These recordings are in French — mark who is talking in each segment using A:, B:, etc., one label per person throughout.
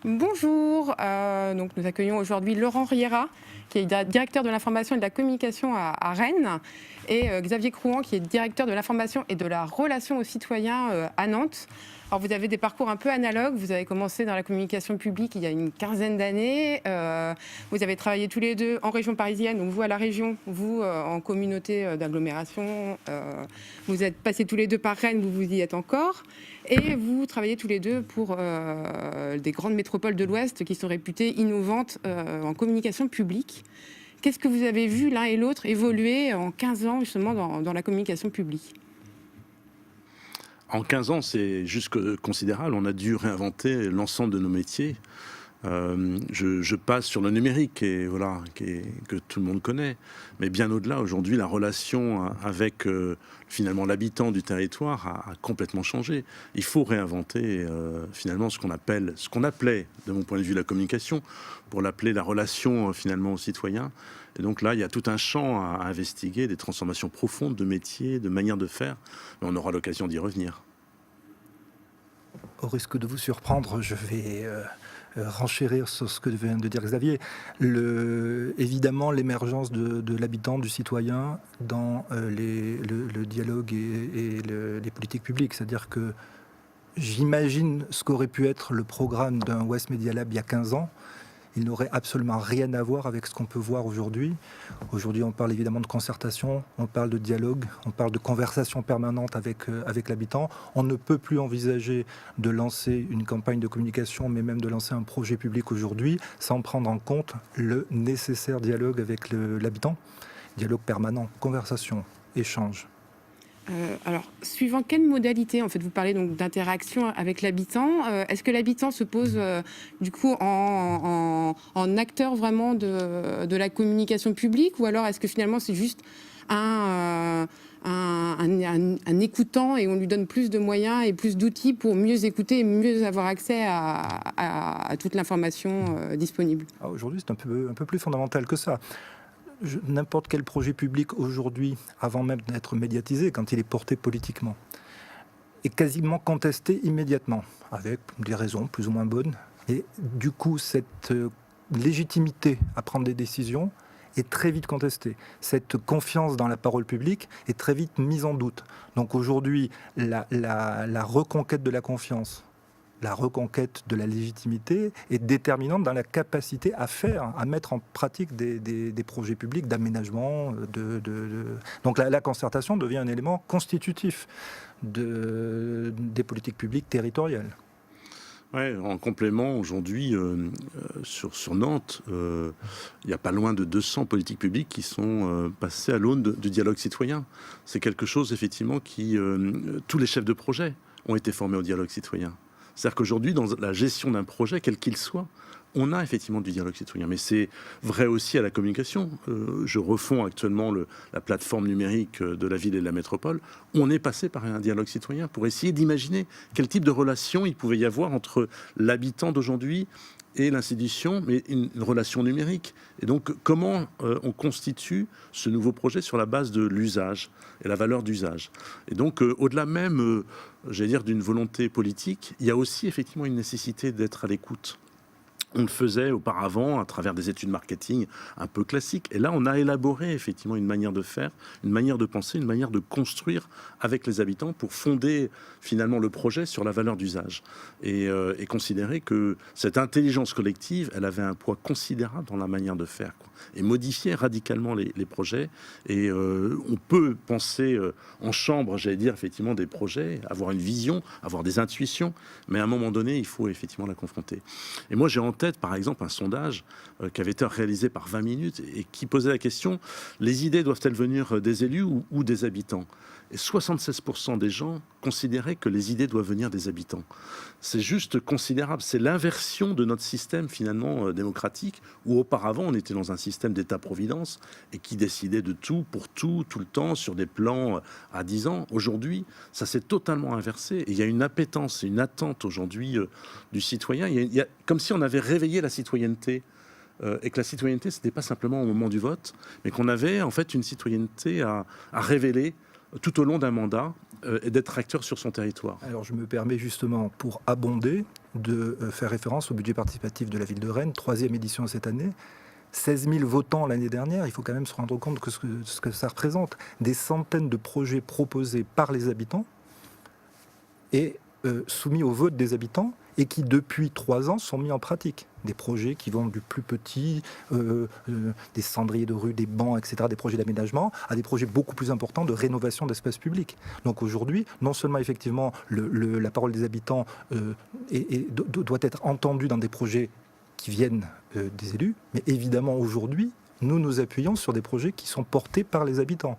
A: Bonjour, donc nous accueillons aujourd'hui Laurent Riera, qui est directeur de l'information et de la communication à Rennes, et Xavier Crouan, qui est directeur de l'information et de la relation aux citoyens à Nantes. Alors vous avez des parcours un peu analogues, vous avez commencé dans la communication publique il y a une quinzaine d'années, vous avez travaillé tous les deux en région parisienne, donc vous à la région, vous en communauté d'agglomération, vous êtes passés tous les deux par Rennes, vous y êtes encore, et vous travaillez tous les deux pour des grandes métropoles de l'Ouest qui sont réputées innovantes en communication publique. Qu'est-ce que vous avez vu l'un et l'autre évoluer en 15 ans justement dans la communication publique ?
B: En 15 ans, c'est juste considérable. On a dû réinventer l'ensemble de nos métiers. Je passe sur le numérique, et voilà, que tout le monde connaît. Mais bien au-delà, aujourd'hui, la relation avec finalement l'habitant du territoire a complètement changé. Il faut réinventer finalement ce qu'on appelait, de mon point de vue, la communication, pour l'appeler la relation finalement aux citoyens. Et donc là, il y a tout un champ à investiguer, des transformations profondes de métiers, de manières de faire. Mais on aura l'occasion d'y revenir.
C: Au risque de vous surprendre, je vais renchérir sur ce que vient de dire Xavier. Évidemment, l'émergence de l'habitant, du citoyen dans le dialogue et les politiques publiques. C'est-à-dire que j'imagine ce qu'aurait pu être le programme d'un West Media Lab il y a 15 ans. Il n'aurait absolument rien à voir avec ce qu'on peut voir aujourd'hui. Aujourd'hui, on parle évidemment de concertation, on parle de dialogue, on parle de conversation permanente avec l'habitant. On ne peut plus envisager de lancer une campagne de communication, mais même de lancer un projet public aujourd'hui, sans prendre en compte le nécessaire dialogue avec l'habitant. Dialogue permanent, conversation, échange.
A: Alors, suivant quelle modalité, en fait, vous parlez donc d'interaction avec l'habitant, est-ce que l'habitant se pose du coup en acteur vraiment de la communication publique, ou alors est-ce que finalement c'est juste un écoutant et on lui donne plus de moyens et plus d'outils pour mieux écouter et mieux avoir accès à toute l'information disponible ?
C: Aujourd'hui, c'est un peu plus fondamental que ça. N'importe quel projet public aujourd'hui, avant même d'être médiatisé, quand il est porté politiquement, est quasiment contesté immédiatement, avec des raisons plus ou moins bonnes. Et du coup, cette légitimité à prendre des décisions est très vite contestée. Cette confiance dans la parole publique est très vite mise en doute. Donc aujourd'hui, la reconquête de la confiance, la reconquête de la légitimité est déterminante dans la capacité à mettre en pratique des projets publics d'aménagement. Donc la concertation devient un élément constitutif des politiques publiques territoriales.
B: Ouais, en complément, aujourd'hui, sur Nantes, il n'y a pas loin de 200 politiques publiques qui sont passées à l'aune du dialogue citoyen. C'est quelque chose, effectivement, tous les chefs de projet ont été formés au dialogue citoyen. C'est-à-dire qu'aujourd'hui, dans la gestion d'un projet, quel qu'il soit, on a effectivement du dialogue citoyen. Mais c'est vrai aussi à la communication. Je refonds actuellement la plateforme numérique de la ville et de la métropole. On est passé par un dialogue citoyen pour essayer d'imaginer quel type de relation il pouvait y avoir entre l'habitant d'aujourd'hui et l'institution, mais une relation numérique. Et donc, comment on constitue ce nouveau projet sur la base de l'usage et la valeur d'usage. Et donc, au-delà même, j'allais dire, d'une volonté politique, il y a aussi effectivement une nécessité d'être à l'écoute. On le faisait auparavant à travers des études marketing un peu classiques. Et là, on a élaboré effectivement une manière de faire, une manière de penser, une manière de construire avec les habitants pour fonder finalement le projet sur la valeur d'usage. Et considérer que cette intelligence collective, elle avait un poids considérable dans la manière de faire, quoi. Et modifier radicalement les projets. Et on peut penser en chambre, j'allais dire, effectivement, des projets, avoir une vision, avoir des intuitions, mais à un moment donné, il faut effectivement la confronter. Et moi, j'ai en tête, par exemple, un sondage qui avait été réalisé par 20 minutes et qui posait la question: les idées doivent-elles venir des élus ou des habitants ? Et 76% des gens considéraient que les idées doivent venir des habitants. C'est juste considérable. C'est l'inversion de notre système, finalement, démocratique, où auparavant, on était dans un système d'État-providence et qui décidait de tout, pour tout, tout le temps, sur des plans à 10 ans. Aujourd'hui, ça s'est totalement inversé. Et il y a une appétence et une attente aujourd'hui du citoyen. Il y a comme si on avait réveillé la citoyenneté. Et que la citoyenneté, ce n'était pas simplement au moment du vote, mais qu'on avait en fait une citoyenneté à révéler tout au long d'un mandat, et d'être acteur sur son territoire.
C: Alors je me permets justement, pour abonder, de faire référence au budget participatif de la ville de Rennes, 3e édition cette année. 16 000 votants l'année dernière, il faut quand même se rendre compte de ce que ça représente. Des centaines de projets proposés par les habitants et soumis au vote des habitants et qui, depuis 3 ans, sont mis en pratique. Des projets qui vont du plus petit, des cendriers de rue, des bancs, etc., des projets d'aménagement, à des projets beaucoup plus importants de rénovation d'espaces publics. Donc aujourd'hui, non seulement effectivement la parole des habitants doit être entendue dans des projets qui viennent des élus, mais évidemment aujourd'hui, nous nous appuyons sur des projets qui sont portés par les habitants.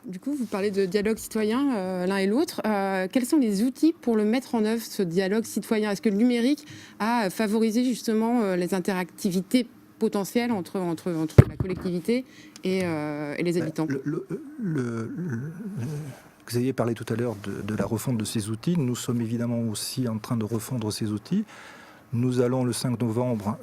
A: Du coup, vous parlez de dialogue citoyen l'un et l'autre. Quels sont les outils pour le mettre en œuvre, ce dialogue citoyen? Est-ce que le numérique a favorisé justement les interactivités potentielles entre la collectivité et les habitants?
C: Xavier parlait tout à l'heure de la refonte de ces outils. Nous sommes évidemment aussi en train de refondre ces outils. Nous allons le 5 novembre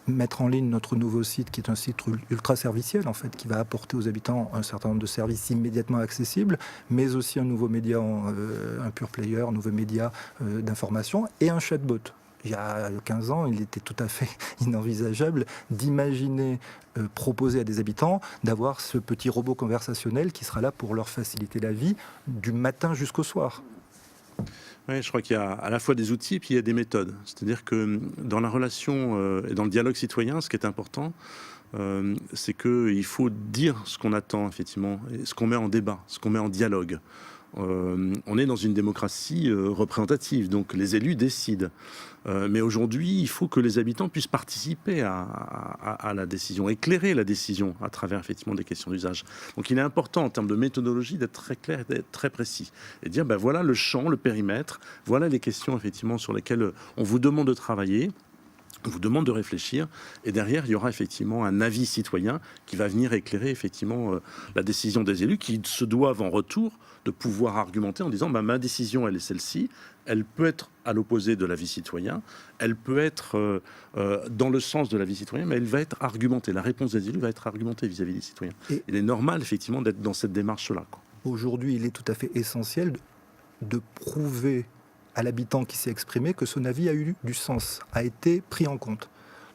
C: mettre en ligne notre nouveau site, qui est un site ultra serviciel, en fait, qui va apporter aux habitants un certain nombre de services immédiatement accessibles, mais aussi un nouveau média, un pure player, un nouveau média d'information et un chatbot. Il y a 15 ans, il était tout à fait inenvisageable d'imaginer proposer à des habitants d'avoir ce petit robot conversationnel qui sera là pour leur faciliter la vie du matin jusqu'au soir.
B: Oui, je crois qu'il y a à la fois des outils et puis il y a des méthodes. C'est-à-dire que dans la relation et dans le dialogue citoyen, ce qui est important, c'est qu'il faut dire ce qu'on attend, effectivement, et ce qu'on met en débat, ce qu'on met en dialogue. On est dans une démocratie représentative, donc les élus décident. Mais aujourd'hui, il faut que les habitants puissent participer à la décision, éclairer la décision à travers effectivement des questions d'usage. Donc il est important en termes de méthodologie d'être très clair et d'être très précis. Et dire, ben voilà le champ, le périmètre, voilà les questions effectivement sur lesquelles on vous demande de travailler. On vous demande de réfléchir et derrière il y aura effectivement un avis citoyen qui va venir éclairer effectivement la décision des élus qui se doivent en retour de pouvoir argumenter en disant ma décision elle est celle-ci, elle peut être à l'opposé de l'avis citoyen, elle peut être dans le sens de l'avis citoyen, mais elle va être argumentée, la réponse des élus va être argumentée vis-à-vis des citoyens. Et il est normal effectivement d'être dans cette démarche-là.
C: Aujourd'hui il est tout à fait essentiel de prouver à l'habitant qui s'est exprimé que son avis a eu du sens, a été pris en compte.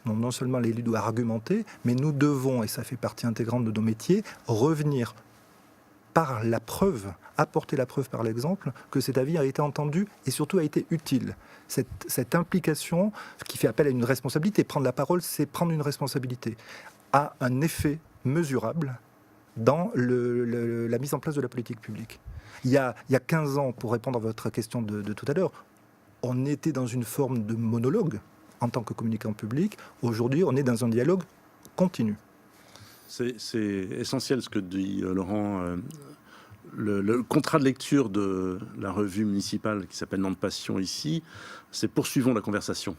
C: Donc non seulement l'élu doit argumenter, mais nous devons, et ça fait partie intégrante de nos métiers, revenir par la preuve, apporter la preuve par l'exemple, que cet avis a été entendu et surtout a été utile. Cette implication qui fait appel à une responsabilité, prendre la parole, c'est prendre une responsabilité, a un effet mesurable dans la mise en place de la politique publique. Il y a 15 ans, pour répondre à votre question de tout à l'heure, on était dans une forme de monologue en tant que communicant public. Aujourd'hui, on est dans un dialogue continu.
B: C'est essentiel ce que dit Laurent. Le contrat de lecture de la revue municipale qui s'appelle Nantes Passion ici, c'est poursuivons la conversation.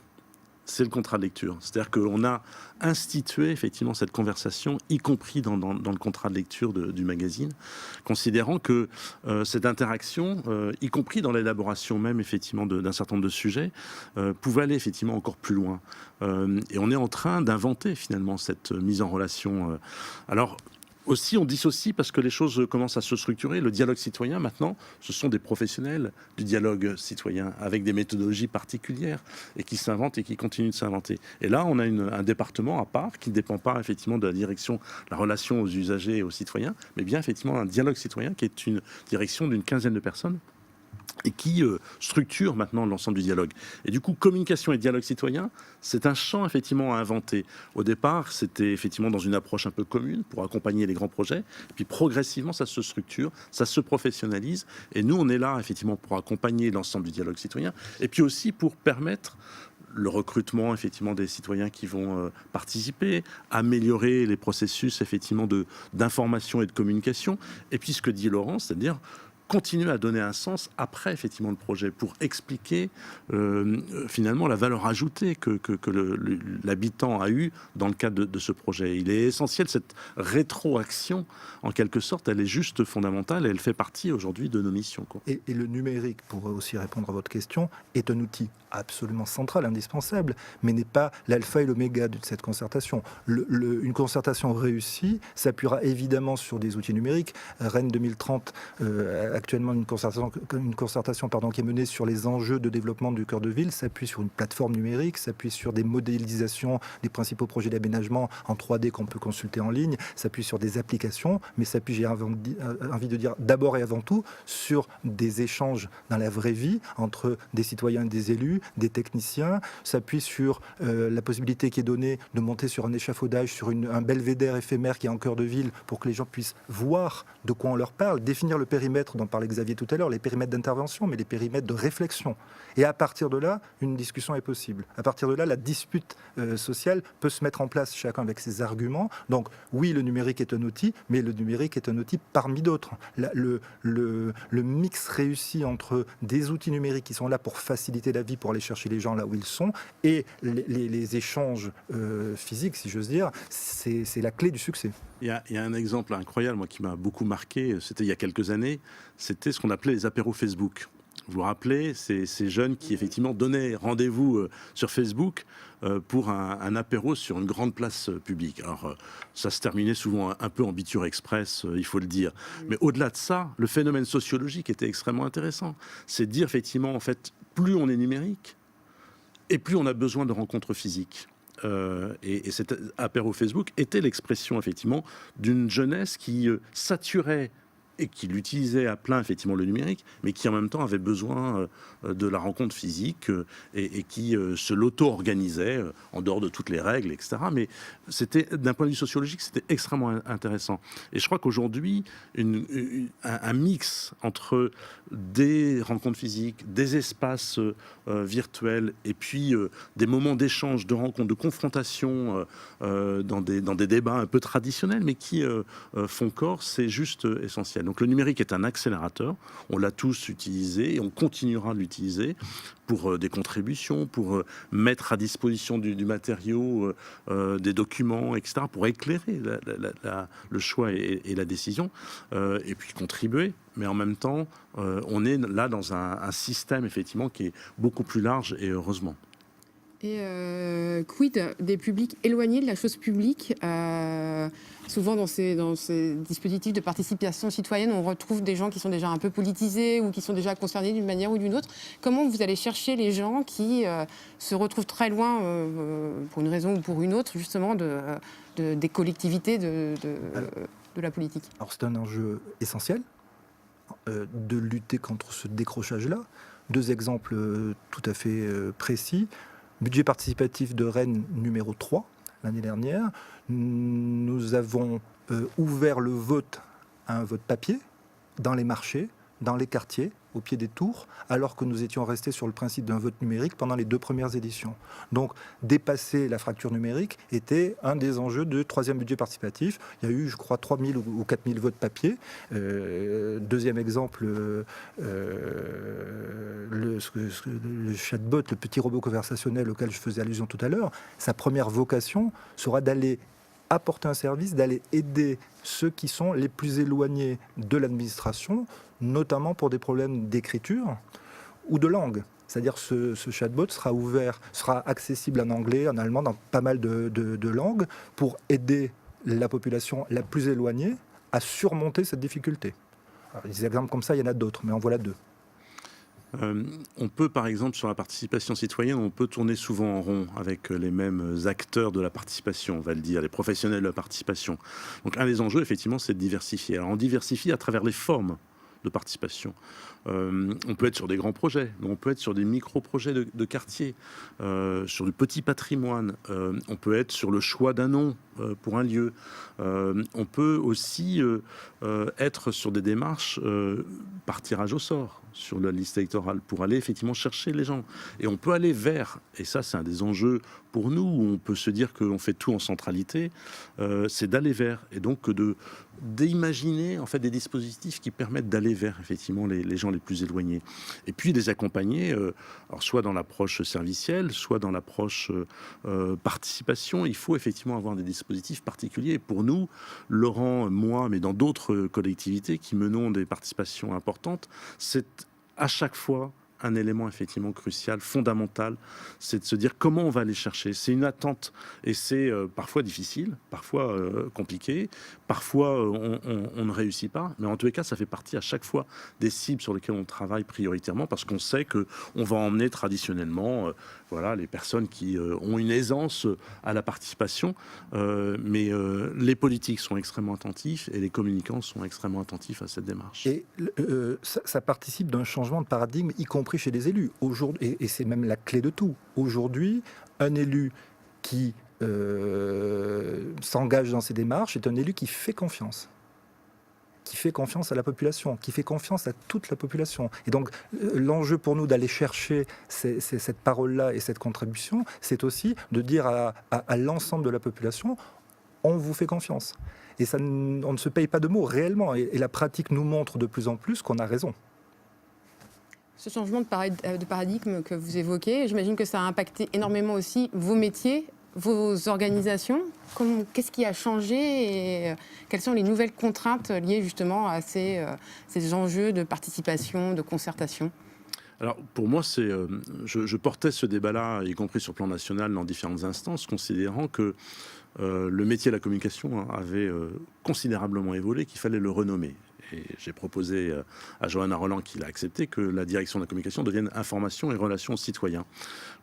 B: C'est le contrat de lecture. C'est-à-dire qu'on a institué effectivement cette conversation, y compris dans le contrat de lecture du magazine, considérant que cette interaction, y compris dans l'élaboration même effectivement d'un certain nombre de sujets, pouvait aller effectivement encore plus loin. Et on est en train d'inventer finalement cette mise en relation. Alors, aussi, on dissocie parce que les choses commencent à se structurer. Le dialogue citoyen, maintenant, ce sont des professionnels du dialogue citoyen avec des méthodologies particulières et qui s'inventent et qui continuent de s'inventer. Et là, on a un département à part qui ne dépend pas effectivement de la direction, la relation aux usagers et aux citoyens, mais bien effectivement un dialogue citoyen qui est une direction d'une 15aine de personnes et qui structure maintenant l'ensemble du dialogue. Et du coup, communication et dialogue citoyen, c'est un champ effectivement à inventer. Au départ, c'était effectivement dans une approche un peu commune pour accompagner les grands projets. Et puis progressivement, ça se structure, ça se professionnalise. Et nous, on est là effectivement pour accompagner l'ensemble du dialogue citoyen. Et puis aussi pour permettre le recrutement effectivement des citoyens qui vont participer, améliorer les processus effectivement d'information et de communication. Et puis ce que dit Laurent, c'est-à-dire continuer à donner un sens après effectivement le projet, pour expliquer finalement la valeur ajoutée que l'habitant a eue dans le cadre de ce projet. Il est essentiel, cette rétroaction, en quelque sorte, elle est juste fondamentale et elle fait partie aujourd'hui de nos missions, quoi.
C: Et le numérique, pour aussi répondre à votre question, est un outil absolument central, indispensable, mais n'est pas l'alpha et l'oméga de cette concertation. Une concertation réussie s'appuiera évidemment sur des outils numériques. Rennes 2030, actuellement une concertation qui est menée sur les enjeux de développement du cœur de ville, s'appuie sur une plateforme numérique, s'appuie sur des modélisations des principaux projets d'aménagement en 3D qu'on peut consulter en ligne, s'appuie sur des applications, mais s'appuie, j'ai envie de dire, d'abord et avant tout, sur des échanges dans la vraie vie entre des citoyens et des élus, des techniciens, s'appuie sur la possibilité qui est donnée de monter sur un échafaudage, sur un belvédère éphémère qui est en cœur de ville, pour que les gens puissent voir de quoi on leur parle, définir le périmètre dont parlait Xavier tout à l'heure, les périmètres d'intervention, mais les périmètres de réflexion. Et à partir de là, une discussion est possible. À partir de là, la dispute sociale peut se mettre en place, chacun avec ses arguments. Donc oui, le numérique est un outil, mais le numérique est un outil parmi d'autres. Le mix réussi entre des outils numériques qui sont là pour faciliter la vie, pour aller chercher les gens là où ils sont, et les échanges physiques, si j'ose dire, c'est la clé du succès.
B: Il y a un exemple incroyable, moi, qui m'a beaucoup marqué, c'était il y a quelques années, c'était ce qu'on appelait les apéros Facebook. Vous vous rappelez, ces jeunes qui effectivement donnaient rendez-vous sur Facebook pour un apéro sur une grande place publique. Alors ça se terminait souvent un peu en biture express, il faut le dire. Mais au-delà de ça, le phénomène sociologique était extrêmement intéressant. C'est de dire effectivement, en fait, plus on est numérique et plus on a besoin de rencontres physiques. Et cet apéro Facebook était l'expression effectivement d'une jeunesse qui saturait et qui l'utilisait à plein effectivement le numérique, mais qui en même temps avait besoin de la rencontre physique et qui se l'auto-organisait en dehors de toutes les règles, etc. Mais c'était, d'un point de vue sociologique, c'était extrêmement intéressant. Et je crois qu'aujourd'hui, un mix entre des rencontres physiques, des espaces virtuels et puis des moments d'échange, de rencontres, de confrontation dans des débats un peu traditionnels, mais qui font corps, c'est juste essentiel. Donc le numérique est un accélérateur, on l'a tous utilisé et on continuera de l'utiliser pour des contributions, pour mettre à disposition du matériau, des documents, etc., pour éclairer le choix et la décision, et puis contribuer. Mais en même temps, on est là dans un système, effectivement, qui est beaucoup plus large, et heureusement.
A: Et quid des publics éloignés de la chose publique? Souvent dans ces dispositifs de participation citoyenne, on retrouve des gens qui sont déjà un peu politisés ou qui sont déjà concernés d'une manière ou d'une autre. Comment vous allez chercher les gens qui se retrouvent très loin, pour une raison ou pour une autre, justement, des collectivités de la politique?
C: Alors c'est un enjeu essentiel de lutter contre ce décrochage-là. 2 exemples tout à fait précis. Budget participatif de Rennes numéro 3, l'année dernière. Nous avons ouvert le vote à un vote papier dans les marchés, dans les quartiers, au pied des tours, alors que nous étions restés sur le principe d'un vote numérique pendant les 2 premières éditions. Donc, dépasser la fracture numérique était un des enjeux du 3e budget participatif. Il y a eu, je crois, 3 000 ou 4 000 votes papier. Deuxième exemple, le chatbot, le petit robot conversationnel auquel je faisais allusion tout à l'heure, sa première vocation sera d'aller apporter un service, d'aller aider ceux qui sont les plus éloignés de l'administration, notamment pour des problèmes d'écriture ou de langue. C'est-à-dire ce chatbot sera accessible en anglais, en allemand, dans pas mal de langues, pour aider la population la plus éloignée à surmonter cette difficulté. Alors, des exemples comme ça, il y en a d'autres, mais en voilà 2.
B: On peut, par exemple, sur la participation citoyenne, on peut tourner souvent en rond avec les mêmes acteurs de la participation, on va le dire, les professionnels de la participation. Donc un des enjeux, effectivement, c'est de diversifier. Alors on diversifie à travers les formes de participation. On peut être sur des grands projets, mais on peut être sur des micro-projets de quartier, sur du petit patrimoine, on peut être sur le choix d'un nom pour un lieu, on peut aussi être sur des démarches par tirage au sort sur la liste électorale pour aller effectivement chercher les gens. Et on peut aller vers, et ça c'est un des enjeux pour nous, où on peut se dire qu'on fait tout en centralité, c'est d'aller vers, et donc d'imaginer en fait des dispositifs qui permettent d'aller vers effectivement les gens les plus éloignés, et puis les accompagner, alors soit dans l'approche servicielle, soit dans l'approche participation. Il faut effectivement avoir des dispositifs particuliers. Et pour nous, Laurent, moi, mais dans d'autres collectivités qui menons des participations importantes, c'est à chaque fois un élément effectivement crucial, fondamental, c'est de se dire comment on va aller chercher. C'est une attente et c'est parfois difficile, parfois compliqué, parfois on ne réussit pas, mais en tous les cas, ça fait partie à chaque fois des cibles sur lesquelles on travaille prioritairement parce qu'on sait qu'on va emmener traditionnellement voilà, les personnes qui ont une aisance à la participation, mais les politiques sont extrêmement attentifs et les communicants sont extrêmement attentifs à cette démarche.
C: Et ça participe d'un changement de paradigme, y compris chez les élus. Aujourd'hui, et c'est même la clé de tout. Aujourd'hui, un élu qui s'engage dans ces démarches est un élu qui fait confiance à la population, qui fait confiance à toute la population. Et donc, l'enjeu pour nous d'aller chercher cette parole-là et cette contribution, c'est aussi de dire à l'ensemble de la population, on vous fait confiance. Et ça, on ne se paye pas de mots, réellement. Et la pratique nous montre de plus en plus qu'on a raison.
A: Ce changement de paradigme que vous évoquez, j'imagine que ça a impacté énormément aussi vos métiers, vos organisations. Qu'est-ce qui a changé et quelles sont les nouvelles contraintes liées justement à ces enjeux de participation, de concertation ?
B: Alors pour moi, je portais ce débat-là, y compris sur le plan national, dans différentes instances, considérant que le métier de la communication avait considérablement évolué, qu'il fallait le renommer. Et j'ai proposé à Johanna Roland, qui l'a accepté, que la direction de la communication devienne information et relations citoyens,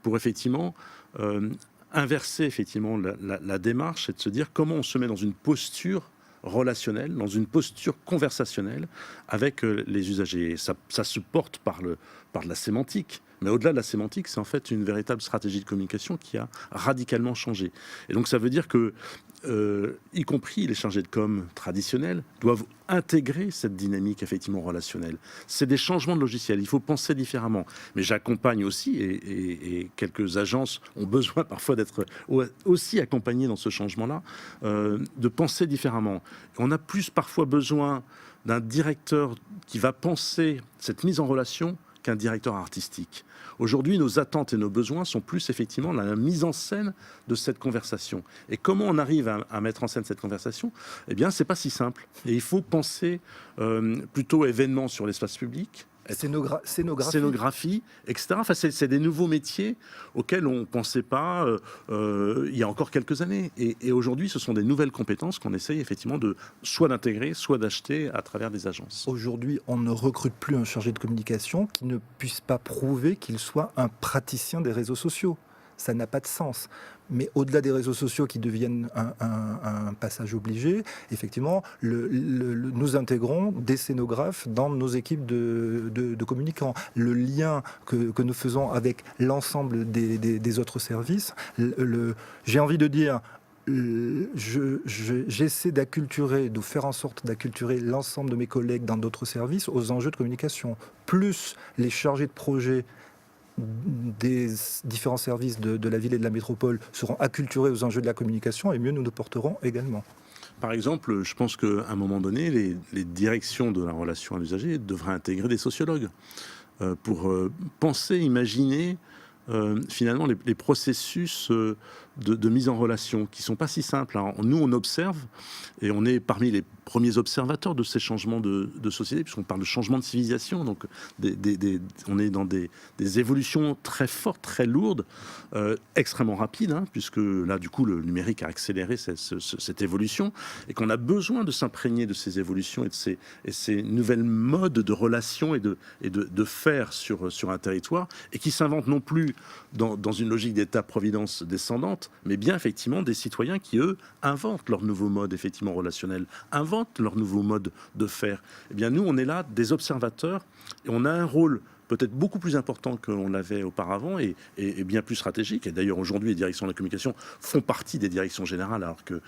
B: pour effectivement inverser effectivement la démarche et de se dire comment on se met dans une posture relationnelle, dans une posture conversationnelle avec les usagers. Et ça se porte par la sémantique. Mais au-delà de la sémantique, c'est en fait une véritable stratégie de communication qui a radicalement changé. Et donc ça veut dire que, y compris les chargés de com traditionnels, doivent intégrer cette dynamique effectivement relationnelle. C'est des changements de logiciel, il faut penser différemment. Mais j'accompagne aussi, et quelques agences ont besoin parfois d'être aussi accompagnées dans ce changement-là, de penser différemment. On a plus parfois besoin d'un directeur qui va penser cette mise en relation qu'un directeur artistique. Aujourd'hui, nos attentes et nos besoins sont plus effectivement la mise en scène de cette conversation. Et comment on arrive à mettre en scène cette conversation ? Eh bien, c'est pas si simple. Et il faut penser plutôt événements sur l'espace public, scénographie, etc. Enfin, c'est des nouveaux métiers auxquels on ne pensait pas il y a encore quelques années. Et aujourd'hui, ce sont des nouvelles compétences qu'on essaye effectivement soit d'intégrer, soit d'acheter à travers des agences.
C: Aujourd'hui, on ne recrute plus un chargé de communication qui ne puisse pas prouver qu'il soit un praticien des réseaux sociaux. Ça n'a pas de sens. Mais au-delà des réseaux sociaux qui deviennent un passage obligé, effectivement, nous intégrons des scénographes dans nos équipes de communicants. Le lien que nous faisons avec l'ensemble des autres services, j'ai envie de dire, j'essaie de faire en sorte d'acculturer l'ensemble de mes collègues dans d'autres services aux enjeux de communication. Plus les chargés de projet des différents services de la ville et de la métropole seront acculturés aux enjeux de la communication, et mieux nous nous porterons également.
B: Par exemple, je pense qu'à un moment donné, les directions de la relation à l'usager devraient intégrer des sociologues pour penser, imaginer finalement les processus de mise en relation qui ne sont pas si simples. Alors, nous, on observe, et on est parmi les premiers observateurs de ces changements de société, puisqu'on parle de changement de civilisation, donc on est dans des évolutions très fortes, très lourdes, extrêmement rapides, puisque là, du coup, le numérique a accéléré cette évolution, et qu'on a besoin de s'imprégner de ces évolutions et de ces nouvelles modes de relations et de faire sur un territoire, et qui s'inventent non plus dans une logique d'État-providence descendante, mais bien effectivement des citoyens qui, eux, inventent leur nouveau mode effectivement relationnel, inventent leur nouveau mode de faire. Eh bien, nous, on est là des observateurs, et on a un rôle peut-être beaucoup plus important que l'on l'avait auparavant et bien plus stratégique. Et d'ailleurs, aujourd'hui, les directions de la communication font partie des directions générales, alors que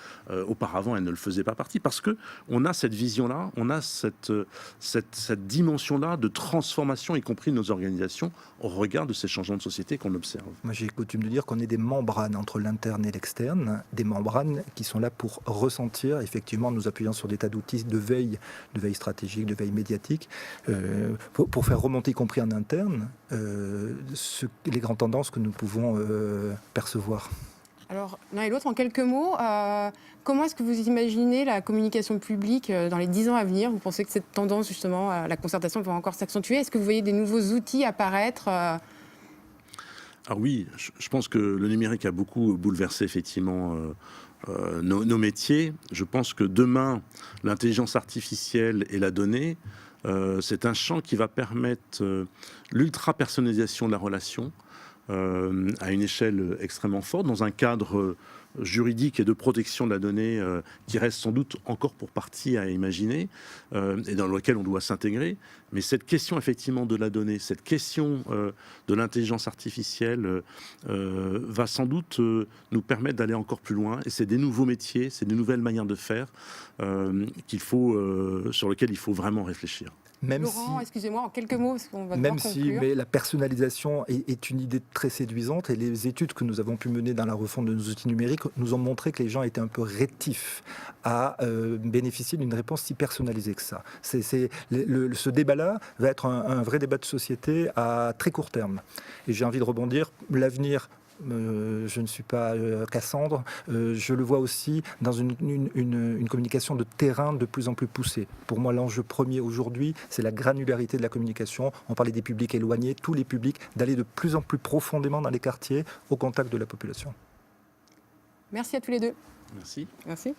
B: auparavant, elles ne le faisaient pas partie, parce que on a cette vision-là, on a cette dimension-là de transformation, y compris de nos organisations, au regard de ces changements de société qu'on observe.
C: Moi, j'ai coutume de dire qu'on est des membranes entre l'interne et l'externe, des membranes qui sont là pour ressentir, effectivement, nous appuyant sur des tas d'outils de veille stratégique, de veille médiatique, pour faire remonter, y compris en interne, les grandes tendances que nous pouvons percevoir.
A: Alors, l'un et l'autre, en quelques mots, comment est-ce que vous imaginez la communication publique dans les 10 ans à venir ? Vous pensez que cette tendance, justement, à la concertation va encore s'accentuer ? Est-ce que vous voyez des nouveaux outils apparaître
B: Ah oui, je pense que le numérique a beaucoup bouleversé, effectivement, nos métiers. Je pense que demain, l'intelligence artificielle et la donnée, c'est un champ qui va permettre l'ultra-personnalisation de la relation à une échelle extrêmement forte, dans un cadre juridique et de protection de la donnée qui reste sans doute encore pour partie à imaginer et dans lequel on doit s'intégrer. Mais cette question effectivement de la donnée, cette question de l'intelligence artificielle va sans doute nous permettre d'aller encore plus loin. Et c'est des nouveaux métiers, c'est des nouvelles manières de faire sur lesquelles il faut vraiment réfléchir.
C: Même
A: Laurent, excusez-moi, en quelques mots, parce qu'on va devoir conclure.
C: Mais la personnalisation est une idée très séduisante et les études que nous avons pu mener dans la refonte de nos outils numériques nous ont montré que les gens étaient un peu rétifs à bénéficier d'une réponse si personnalisée que ça. Ce débat-là va être un vrai débat de société à très court terme. Et j'ai envie de rebondir, l'avenir... je ne suis pas Cassandre, je le vois aussi dans une communication de terrain de plus en plus poussée. Pour moi, l'enjeu premier aujourd'hui, c'est la granularité de la communication. On parlait des publics éloignés, tous les publics, d'aller de plus en plus profondément dans les quartiers, au contact de la population.
A: Merci à tous les deux.
B: Merci.
A: Merci.